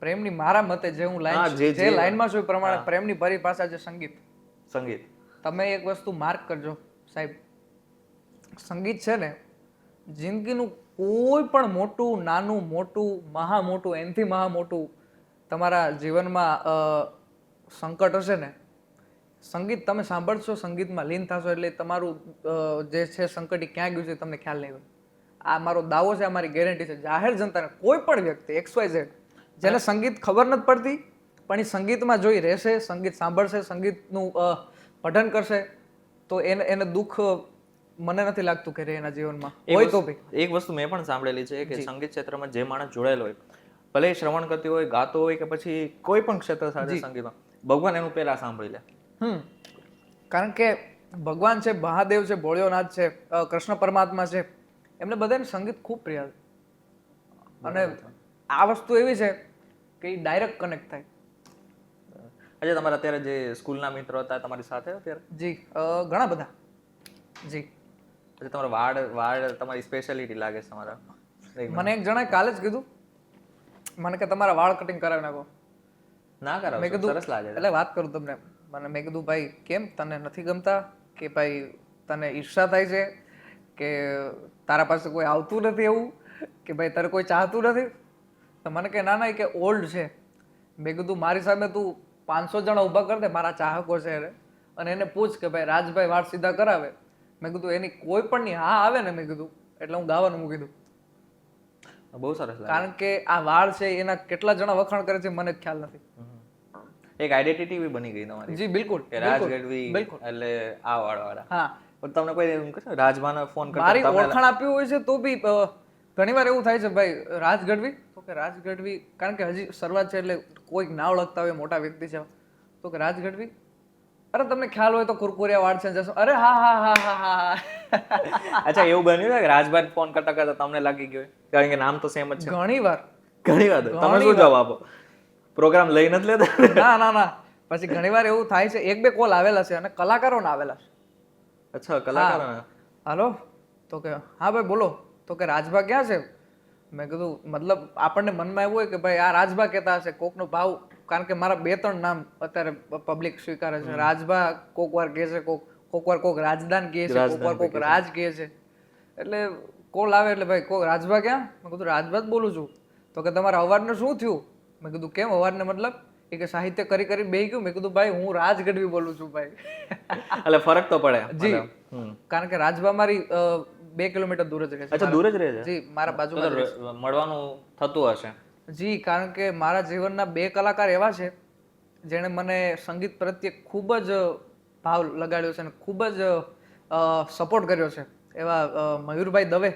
પ્રેમની મારા મતે જે હું જે લાઈનમાં છું એ પ્રમાણે પ્રેમની પરિભાષા છે સંગીત. સંગીત. તમે એક વસ્તુ માર્ક કરજો સાહેબ, સંગીત છે ને, જિંદગીનું કોઈ પણ મોટું, નાનું, મોટું, મહા મોટું, એનથી મહા મોટું તમારા જીવનમાં સંકટ હશે ને, સંગીત તમે સાંભળશો, સંગીતમાં લીન થશો એટલે તમારું જે છે સંકટ એ ક્યાં ગયું છે તમને ખ્યાલ નહીં હોય. આ મારો દાવો છે, આ મારી ગેરંટી છે. જાહેર જનતાને, કોઈ પણ વ્યક્તિ XYZ જેને સંગીત ખબર નથી પડતી પણ એ સંગીતમાં જોઈ રહેશે, સંગીત સાંભળશે, સંગીતનું પઠન કરશે, તો એને દુઃખ મને નથી લાગતું કે રહે એના જીવનમાં એક હોય તો વસ્તુ- એક વસ્તુ મેં પણ સાંભળેલી છે કે સંગીત ક્ષેત્રમાં જે માણસ જોડાયેલો હોય, ભલે એ શ્રવણ કરતી હોય, ગાતો હોય કે પછી કોઈ પણ ક્ષેત્ર સાથે સંગીતમાં, ભગવાન એનું પહેલા સાંભળી લે. કારણ કે ભગવાન છે, મહાદેવ છે, ભોળિયોનાથ છે, કૃષ્ણ પરમાત્મા છે, એમને બધાને સંગીત ખૂબ પ્રિય છે. અને આ વસ્તુ એવી છે કે એ ડાયરેક્ટ કનેક્ટ થાય. આજે તમારા અત્યારે જે સ્કૂલના મિત્રો હતા તમારી સાથે અત્યારે? જી ઘણા બધા. જી પછી તમારા વાળ તમારી સ્પેશિયાલિટી લાગે છે તમારા. મને એક જણાએ કાલે જ કીધું, મને કે તમારા વાળ કટિંગ કરાવી નાખો. ના કરાવો, મેં કીધું સરસ લાગે છે. એટલે વાત કરું તમને, મેં કીધું ભાઈ કેમ તને નથી ગમતા, કે ભાઈ તને ઈર્ષા થાય છે, કે તારા પાસે કોઈ આવતું નથી એવું, કે ભાઈ તારે કોઈ ચાહતું નથી? તો મને કે ના ના, કે ઓલ્ડ છે. મેં કીધું મારી સામે તું 500 જણા ઊભા કર દે, મારા ચાહકો છે એને, અને એને પૂછ કે ભાઈ રાજભાઈ વાળ સીધા કરાવે. મેં કીધું એની કોઈ પણ ની હા આવે ને, મેં કીધું એટલે હું ગાવાનું મૂકી દઉં. બહુ સરસ લાગે. કારણ કે આ વાળ છે એના કેટલા જણા વખાણ કરે છે મને જ ખ્યાલ નથી. એક આઈડેન્ટિટી બી બની ગઈ તમારી. જી બિલકુલ. કે રાજ ગઢવી એટલે આ વાળવાળા. હા, પણ તમને કોઈ એમ કહે રાજભાને ફોન કરતા મારી ઓળખાણ આપ્યું હોય છે તો બી ઘણીવાર એવું થાય છે ભાઈ રાજ ગઢવી, તો કે રાજ ગઢવી, કારણ કે હજી શરૂઆત છે એટલે કોઈક ના ઓળખતા હોય, મોટા વ્યક્તિ છે, તો કે રાજ ગઢવી, અરે તમને ખ્યાલ હોય તો કુરકુરિયા વાળ છે જશો, અરે હા હા હા હા હા. અચ્છા, એવું બન્યું છે કે રાજભાઈ ફોન કરતા કરતા તમને લાગી ગયો? કારણ કે નામ તો સેમ જ છે. ઘણીવાર તમે શું જવાબ આપો? પ્રોગ્રામ લઈ નથી લેતા? ના ના ના, પછી ઘણીવાર એવું થાય છે, 1-2 કોલ આવેલા છે અને કલાકારોના આવેલા છે. અચ્છા, કલાકાર. હાલો, તો કે હા ભાઈ બોલો, તો કે રાજભા ક્યાં છે? મેં કીધું મતલબ આપણને મનમાં એવું હોય કે ભાઈ આ રાજભા કહેતા હશે, કોકનો ભાવ, કારણ કે મારા 2-3 નામ અત્યારે પબ્લિક સ્વીકારે છે. રાજભા કોક વાર કહે છે, કોક વાર કોક રાજદાન કહે છે, કોક વાર કોક રાજ કહે છે. એટલે કોલ આવે એટલે ભાઈ કોક રાજભા ક્યાં? મેં કીધું રાજભા જ બોલું છું. તો કે તમારા અવાજને શું થયું? મેં કીધું કેમ અવાજને મતલબ? એ કે સાહિત્ય કરી કરી બેહી ગયું. મેં કીધું ભાઈ હું રાજ ગઢવી બોલું છું ભાઈ. એટલે ફરક તો પડે. જી, કારણ કે રાજભા મારી 2 કિલોમીટર દૂર જ રહે છે. અચ્છા, દૂર જ રહે છે? જી, મારા બાજુમાં જ રહે છે. મળવાનું થતું હશે. જી, કારણ કે મારા જીવનના 2 કલાકાર એવા છે જેણે મને સંગીત પ્રત્યે ખૂબ જ ભાવ લગાડ્યો છે અને ખૂબ જ સપોર્ટ કર્યો છે. એવા મયુરભાઈ દવે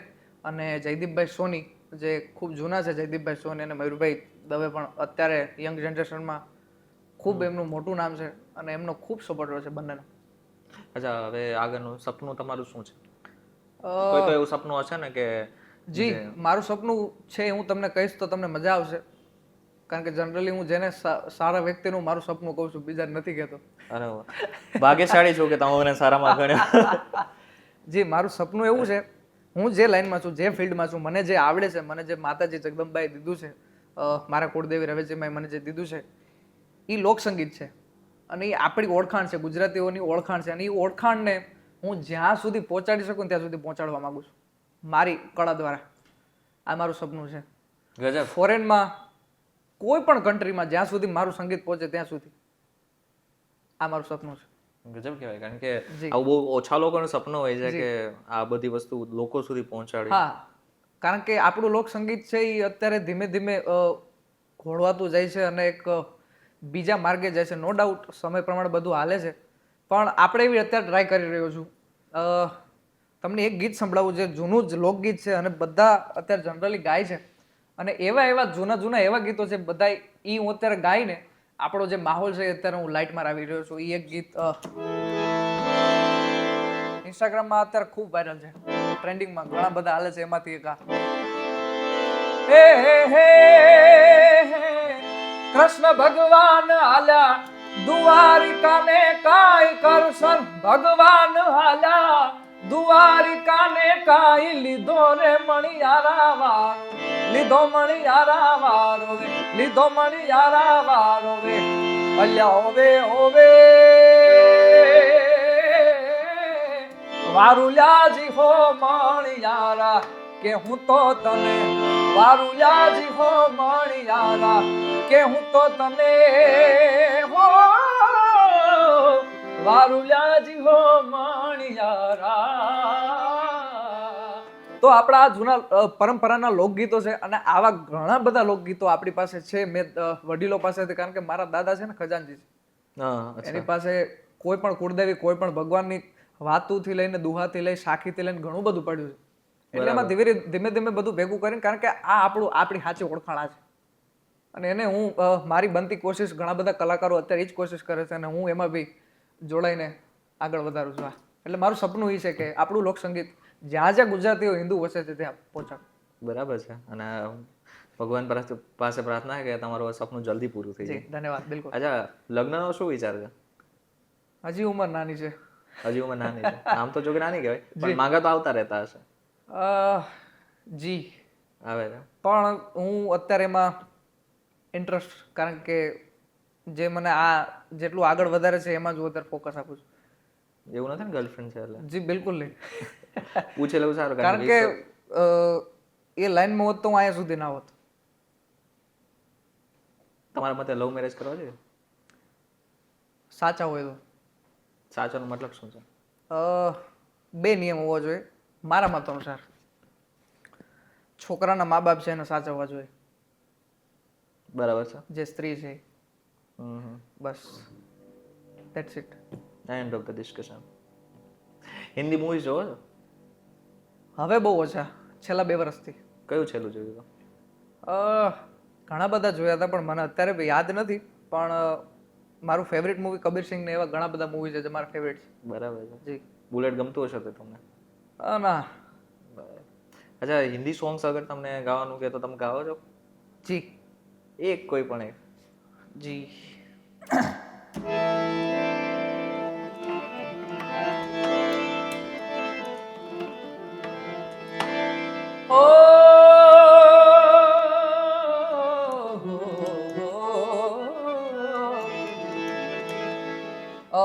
અને જયદીપભાઈ સોની, જે ખૂબ જૂના છે. જયદીપભાઈ સોની અને મયુરભાઈ દવે પણ અત્યારે યંગ જનરેશનમાં ખૂબ એમનું મોટું નામ છે અને એમનો ખૂબ સપોર્ટ રહ્યો છે બંનેનો. અચ્છા, હવે આગળનું સપનું તમારું શું છે? કોઈ તો એવું સપનું હશે ને કે? જી, મારું સપનું છે, હું તમને કહીશ તો તમને મજા આવશે, કારણ કે જનરલી હું જેને સારા વ્યક્તિનું મારું સપનું કહું છું, બીજા નથી કહેતો. અરે ભાગ્યશાળી છું કે તમે સારામાં ગણ્યા. જી, મારું સપનું એવું છે, હું જે લાઈનમાં છું, જે ફિલ્ડમાં છું, મને જે આવડે છે, મને જે માતાજી જગદંબાએ દીધું છે, મારા કુળદેવી રવેચીમાએ મને જે દીધું છે, એ લોકસંગીત છે અને એ આપણી ઓળખાણ છે, ગુજરાતીઓની ઓળખાણ છે. અને એ ઓળખાણને હું જ્યાં સુધી પહોંચાડી શકું ત્યાં સુધી પહોંચાડવા માંગુ છું મારી કળા દ્વારા. આ મારું સપનું છે. ગજબ. ફોરેનમાં કોઈ પણ કન્ટ્રીમાં જ્યાં સુધી મારું સંગીત પહોંચે ત્યાં સુધી આ મારું સપનું છે. ગજબ કહેવાય, કારણ કે આવું બહુ ઓછા લોકોનું સપનું હોય છે કે આ બધી વસ્તુ લોકો સુધી પહોંચાડવી. હા, કારણ કે આપણું લોકસંગીત છે એ અત્યારે ધીમે ધીમે ઘોળવાતું જાય છે અને એક બીજા માર્ગે જાય છે. નો ડાઉટ સમય પ્રમાણે બધું હાલે છે, પણ આપણે એવી અત્યારે ટ્રાય કરી રહ્યો છું. તમને એક ગીત સંભળાવું છે, જૂનું જ લોકગીત છે અને બધા અત્યારે જનરલી ગાય છે. અને એવા જૂના એવા ગીતો છે બધા, એ હું અત્યારે ગાઈને આપણો જે માહોલ છે અત્યારે હું લાઇટમાં આવી રહ્યો છું. એ એક ગીત ઇન્સ્ટાગ્રામમાં અત્યારે ખૂબ વાયરલ છે, ટ્રેન્ડિંગમાં ઘણા બધા હાલે છે. એમાંથી એક આ હે હે હે કૃષ્ણ ભગવાન હાલ્યા દ્વારિકાને કાઈ કરશન, ભગવાન હાલ્યા દ્વારિકાને કાઈ લીધો રે મણિયારા વાર, લીધો મણિયારા વારો રે, લીધો મણિયારા વારો રે, અલ્યા હોવે હોવે વારુલ્યાજી હો મણિયારા, કે હું તો તને વારુલ્યાજી હો મણિયારા, કે હું તો તને હો વારુલ્યાજી હો મણિયારા. તો આપણા જૂના પરંપરાના લોકગીતો છે અને આવા ઘણા બધા લોકગીતો આપણી પાસે છે. મેં વડીલો પાસેથી, કારણ કે મારા દાદા છે ને ખજાનજી છે, એની પાસે કોઈ પણ કુળદેવી, કોઈ પણ ભગવાનની વાતુથી લઈને દુહાથી લઈને સાખીથી લઈને ઘણું બધું પડ્યું છે એટલે એમાં ધીમે ધીમે બધું ભેગું કરીને કારણ કે આ આપણી સાચી ઓળખાણ આ છે અને એને હું મારી બનતી કોશિશ ઘણા બધા કલાકારો અત્યારે એ જ કોશિશ કરે છે અને હું એમાં બી જોડાઈને આગળ વધારું છું એટલે મારું સપનું એ છે કે આપણું લોકસંગીત જ્યાં જ્યાં ગુજરાતીઓ હિન્દુ વસે છે ત્યાં પહોંચાડું. બરાબર છે. અને ભગવાન પાસે પ્રાર્થના કે તમારું સપનું જલ્દી પૂરું થઈ જાય. ધન્યવાદ. બિલકુલ. અચ્છા, લગ્નનો શું વિચાર છે? હજી ઉંમર નાની છે. હજી ઉંમર નાની છે. આમ તો જો કે નાની કહેવાય, પણ માંગા તો આવતા રહેતા હશે. જી આવે છે. પણ હું અત્યારે એમાં ઇન્ટરેસ્ટ કારણ કે જે મને આ જેટલું આગળ વધારે છે એમાં જ વધારે ફોકસ આપું છું. એવું નથી ને ગર્લફ્રેન્ડ છે એટલે? જી બિલકુલ નહીં. પૂછેલું સારું, કારણ કે એ લાઈનમાં હોત તો હું અહીંયા સુધી ના હોત. તમારા મતે લવ મેરેજ કરવા જોઈએ? સાચા હોય તો. સાચોનો મતલબ શું છે? બે નિયમ હોવા જોઈએ મારા મત અનુસાર. છોકરાના મા બાપ છે એને સાચવવા જોઈએ. બરાબર છે. જે સ્ત્રી છે બસ that's it. End of the discussion. Hindi movie જોવો છો? હવે બહુ ઓછા, છેલ્લા 2 વર્ષથી. કયું છેલ્લું જોયું હતું? ઘણા બધા જોયા હતા પણ મને અત્યારે બી યાદ નથી. પણ મારું ફેવરિટ મૂવી કબીર સિંહ ને એવા ઘણા બધા મૂવી છે જે મારા ફેવરિટ છે. બરાબર છે. જી. બુલેટ ગમતું હશે તો તમને? ના. અચ્છા, હિન્દી સોંગ્સ અગર તમને ગાવાનું કે તો તમે ગાઓ છો? જી. એક કોઈ પણ એક. જી.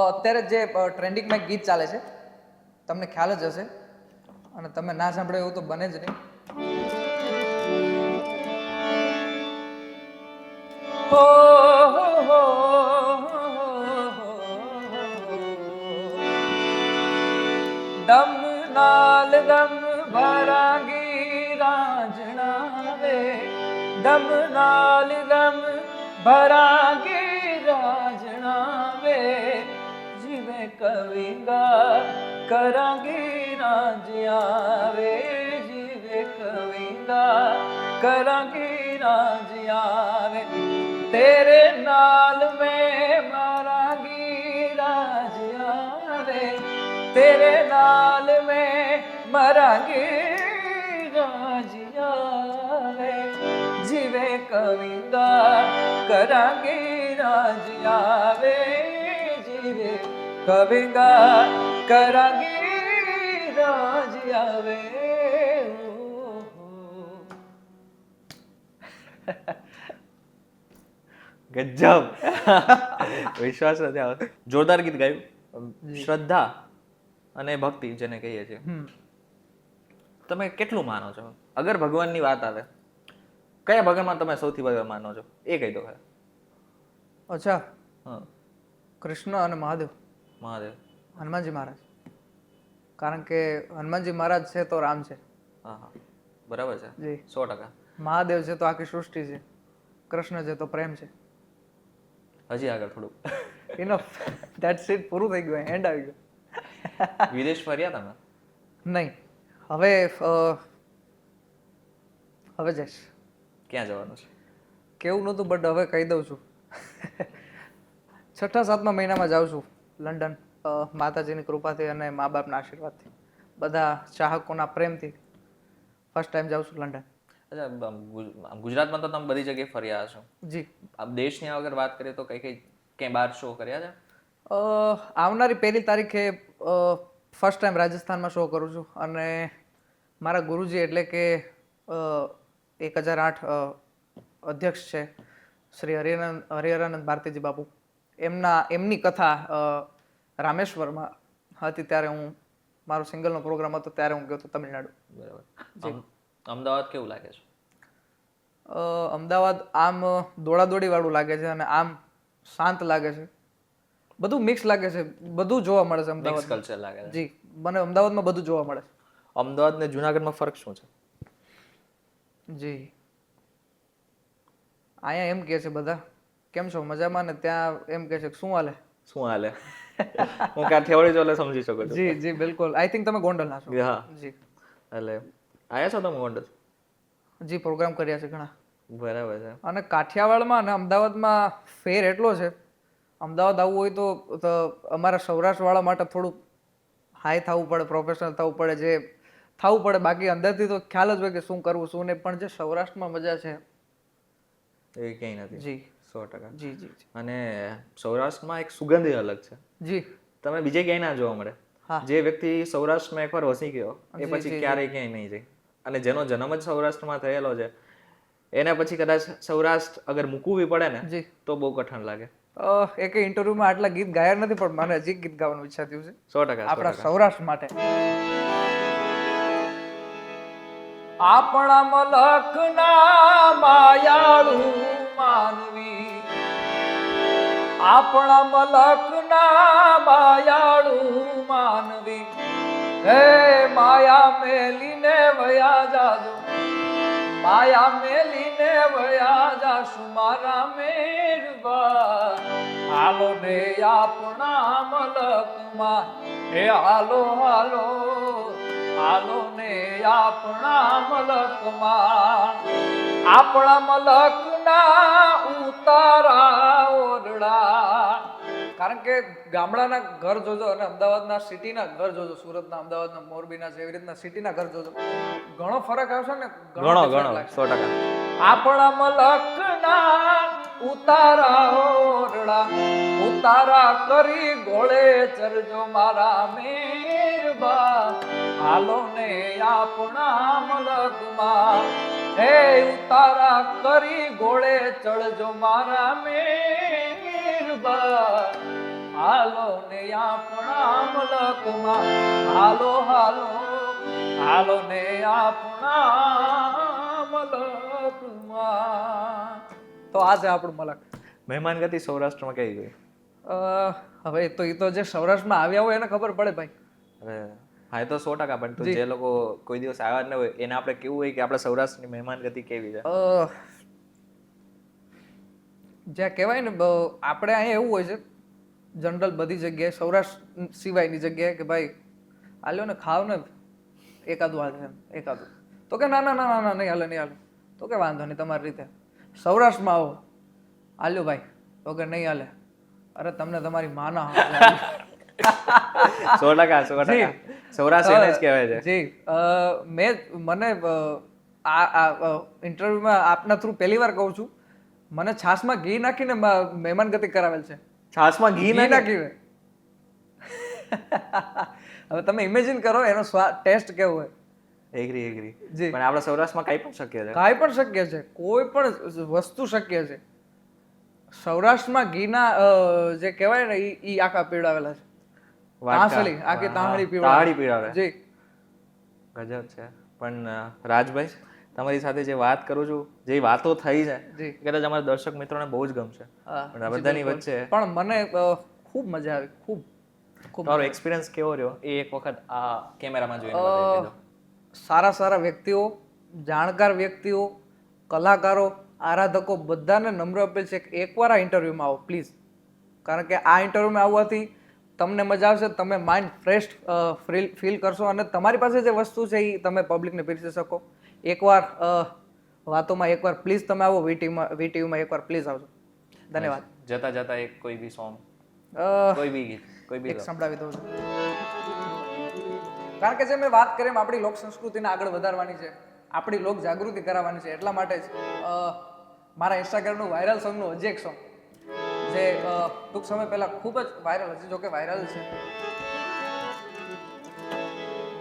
અત્યારે જે ટ્રેન્ડિંગમાં એક ગીત ચાલે છે તમને ખ્યાલ જ હશે અને તમે ના સાંભળો એવું તો બને જ નહીં. દમ નાલ દમ ભરાંગી રાંઝણા વે, દમ નાલ દમ ભરાંગી રાંઝણા વે, જીવે કવિંગા કરાંગી રાંઝિયા વે, જીવે કવિંગા કરાંગી રાંઝિયા વે, तेरे नाल में मरांगी राजिया वे, तेरे नाल में मरांगी राजिया वे, जीवे कविंगा करांगी राजिया वे, जीवे कविंगा करांगी राजिया वे. ગજબ. વિશ્વાસ નથી આવતો. જોરદાર ગીત ગાયું. શ્રદ્ધા અને ભક્તિ જેને કહીએ છીએ, તમે કેટલું માનો છો? અગર ભગવાનની વાત આવે, કયા ભગવાનમાં તમે સૌથી વધારે માનો છો એ કહી દો. અચ્છા. કૃષ્ણ અને મહાદેવ. મહાદેવ. હનુમાનજી મહારાજ. કારણ કે હનુમાનજી મહારાજ છે તો રામ છે. હા, બરાબર છે. જી, 100%. મહાદેવ છે તો આખી સૃષ્ટિ છે. કૃષ્ણ છે તો પ્રેમ છે. હજી આગળ થોડું. ઇનફ. That's it. પૂરું થઈ ગયું, એન્ડ આવી ગયો. વિદેશ ફર્યા તમે? નહીં, હવે જઈશ. ક્યાં જવાનું છે? કેવું નહોતું બટ હવે કહી દઉં છું. 6-7મા મહિનામાં જાઉં છું લંડન, માતાજીની કૃપાથી અને મા બાપના આશીર્વાદથી, બધા ચાહકોના પ્રેમથી ફર્સ્ટ ટાઈમ જાઉં છું લંડન. અચ્છા, ગુજરાતમાં તો તમે બધી જગ્યાએ ફર્યા હશો. જી. દેશની અગર વાત કરીએ તો કઈ ક્યાંય બહાર શો કર્યા છે? આવનારી 1 તારીખે ફર્સ્ટ ટાઈમ રાજસ્થાનમાં શો કરું છું અને મારા ગુરુજી એટલે કે 1008 અધ્યક્ષ છે શ્રી હરિહરાનંદ ભારતીજી બાપુ, એમની કથા રામેશ્વરમાં હતી ત્યારે હું મારો સિંગલનો પ્રોગ્રામ હતો ત્યારે હું ગયો હતો તમિલનાડુ. બરાબર. અમદાવાદ કેવું લાગે છે? અમદાવાદ આમ દોડાદોડી વાળું લાગે છે અને આમ શાંત લાગે છે, બધું મિક્સ લાગે છે, બધું જોવા મળે છે અમદાવાદ. કલ્ચર લાગે છે. જી, મને અમદાવાદમાં બધું જોવા મળે છે. અમદાવાદ ને જુનાગઢમાં ફરક શું છે? જી, અહીંયા એમ કહે છે બધા કેમ છો મજામાં, ને ત્યાં એમ કહે છે શું હાલે. શું હાલે? હું કાઠિયાવાડી છું એટલે સમજી શકું છું. જી જી બિલકુલ. આઈ થિંક તમે ગોંડલના છો. હા જી એટલે આયા છો તમે ગોંડલ? જી પ્રોગ્રામ કર્યા છે ઘણા. બરાબર છે. અને કાઠિયાવાડમાં અને અમદાવાદમાં ફેર એટલો છે, અમદાવાદ આવવું હોય તો અમારા સૌરાષ્ટ્રવાળા માટે થોડું હાઈ થવું પડે, પ્રોફેશનલ થવું પડે, જે થવું પડે. બાકી અંદરથી તો ખ્યાલ જ હોય કે શું કરવું શું નહીં. પણ જે સૌરાષ્ટ્રમાં મજા છે એ ક્યાંય નથી. જી 100%. જી જી અને સૌરાષ્ટ્રમાં એક સુગંધ અલગ છે, જી તમે બીજે ક્યાંય ના જોવા મળે. હા. જે વ્યક્તિ સૌરાષ્ટ્રમાં એકવાર વસી ગયો એ જી, પછી જી, ક્યારેય ક્યાંય નહીં જાય. અને જેનો જન્મ જ સૌરાષ્ટ્રમાં થયેલો છે એને પછી કદાચ સૌરાષ્ટ્ર અગર મૂકવું બી પડે ને જી તો બહુ કઠણ લાગે. એક ઇન્ટરવ્યુમાં આટલા ગીત ગાયા નથી, પણ મને હજી ગીત ગાવાનું ઈચ્છા થયું છે 100%. આપણા સૌરાષ્ટ્ર માટે. આપણા મલકના માયાળુ માનવી, આપણા મલકના માયાળુ માનવી, હે માયા મેલીને વયા જાજો, માયા મેલીને વયા જાશુ મારા મેરબા. હાલો ને આપણા મલકમાં, હે હાલો હાલો, હાલો ને આપણા મલકમાં. આપણા મલકના ઉતારા ઓરડા, કારણ કે ગામડાના ઘર જોજો અને અમદાવાદના સિટીના ઘર જોજો, સુરતના, અમદાવાદના, મોરબીના છે, એવી રીતના સિટીના ઘર જોજો, ઘણો ફરક આવશે ને. ઘણો ઘણો 100%. આપણા મલકના ઉતારા ઓરડા, ઉતારા કરી ગોળે ચરજો મારા મેરબા. હાલો ને આપણા મલકમાં, હે ઉતારા કરી ગોળે ચડજો મારા મેરબા. હાલો ને આપણા મલકમાં, હાલો હાલો, હાલો ને આપણા મલકમાં. તો આ છે આપણું મલક. મહેમાન ગતિ સૌરાષ્ટ્રમાં કઈ ગઈ? હવે તો એ તો જે સૌરાષ્ટ્રમાં આવ્યા હોય એને ખબર પડે ભાઈ. અરે હા, એ તો 100%. પણ તો જે લોકો કોઈ દિવસ આવ્યા જ ન હોય એને આપણે કેવું હોય કે આપણે સૌરાષ્ટ્રની મહેમાન ગતિ કેવી છે? જ્યાં કહેવાય ને આપણે અહીંયા એવું હોય છે જનરલ બધી જગ્યાએ, સૌરાષ્ટ્ર સિવાયની જગ્યાએ, કે ભાઈ હાલ્યો ને ખાવ ને એકાદું હાલ છે, એકાદું. તો કે ના ના ના ના નહીં હાલે, નહીં હાલે. તો કે વાંધો નહીં તમારી રીતે. સૌરાષ્ટ્રમાં આવો, હાલ્યો ભાઈ, તો કે નહીં હાલે. અરે તમને તમારી માના 100%. સૌરાષ્ટ્ર એને જ કહેવાય છે. જી મને આ ઇન્ટરવ્યુમાં આપના થ્રુ પહેલી વાર કહું છું, મને છાશમાં ઘી નાખીને મહેમાન ગતિ કરાવેલ છે. છાશમાં ઘી નાખીને હવે તમે ઇમેજિન કરો એનો ટેસ્ટ કેવો હોય. એગ્રી પણ આપણા સૌરાષ્ટ્રમાં કાંઈ પણ શક્ય છે. કાંઈ પણ શક્ય છે, કોઈ પણ વસ્તુ શક્ય છે. સૌરાષ્ટ્રમાં ઘીના જે કહેવાય ને ઈ આખા પીવડાવેલા છે. તાંસળી, આખી તાંહળી પીવડાવે. જી ગજબ છે. પણ રાજભાઈ, તમારી સાથે જે વાત કરું છું, જે વાતો થઈ છે, કદાચ અમારા દર્શક મિત્રોને બહુ જ ગમશે. પણ આ બધાની વચ્ચે પણ મને ખૂબ મજા આવી, ખૂબ. તમારો એક્સપિરિયન્સ કેવો રહ્યો એ એક વખત આ કેમેરામાં જોઈને બતાવી દેજો. સારા સારા વ્યક્તિઓ, જાણકાર વ્યક્તિઓ, કલાકારો, આરાધકો બધાને નમ્ર અપીલ છે કે એકવાર આ ઇન્ટરવ્યુમાં આવો પ્લીઝ. કારણ કે આ ઇન્ટરવ્યુમાં આવવાથી તમને મજા આવશે, તમે માઇન્ડ ફ્રેશ ફીલ કરશો અને તમારી પાસે જે વસ્તુ છે એ તમે પબ્લિકને પીરસી શકો. એકવાર વાતોમાં એકવાર પ્લીઝ તમે આવો, વીટીવીમાં એકવાર પ્લીઝ આવજો. ધન્યવાદ. જતા જતા એક કોઈ બી સોંગ, કોઈ બી ગીત, કોઈ બી સંભળાવી દઉં છું. કારણ કે જે મેં વાત કરી એમ આપણી લોક સંસ્કૃતિને આગળ વધારવાની છે, આપણી લોક જાગૃતિ કરાવવાની છે. એટલા માટે જ મારા ઇન્સ્ટાગ્રામનું વાયરલ સોંગનું હજી એક સોંગ જે ટૂંક સમય પહેલા ખૂબ જ વાયરલ, હજી જો કે વાયરલ છે.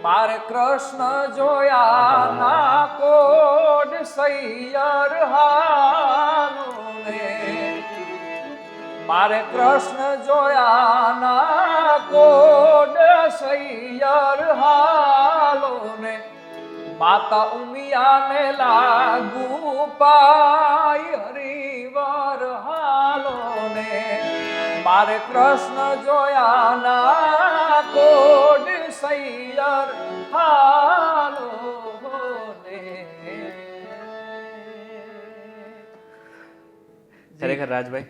મારે કૃષ્ણ જોયા ના કોડ સૈયર હાલો ને, મારે કૃષ્ણ જોયા ના કોડ સૈયર હાલો ને, માતા ઉમિયાને લાગુ પાય હરિવાર હાલો ને, મારે કૃષ્ણ જોયા ના કોડ સૈયર હાલો ને. ખરેખર રાજભાઈ,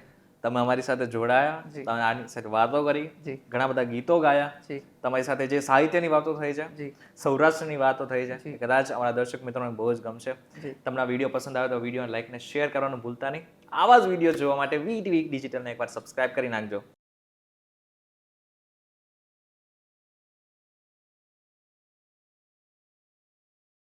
તમે અમારી સાથે જોડાયા, જી. તમે આની સાથે વાતો કરી, જી. ઘણા બધા ગીતો ગાયા, જી તમારી સાથે જે સાહિત્યની વાતો થઈ છે, જી સૌરાષ્ટ્રની વાતો થઈ છે, એ કદાચ અમારા દર્શક મિત્રોને બહુ જ ગમશે. જી. તમને આ વિડીયો પસંદ આવે તો વિડીયોને લાઈક ને શેર કરવાનું ભૂલતા નહીં. આવા જ વિડીયો જોવા માટે વીટીવી ડિજિટલને એકવાર સબસ્ક્રાઇબ કરી નાખજો.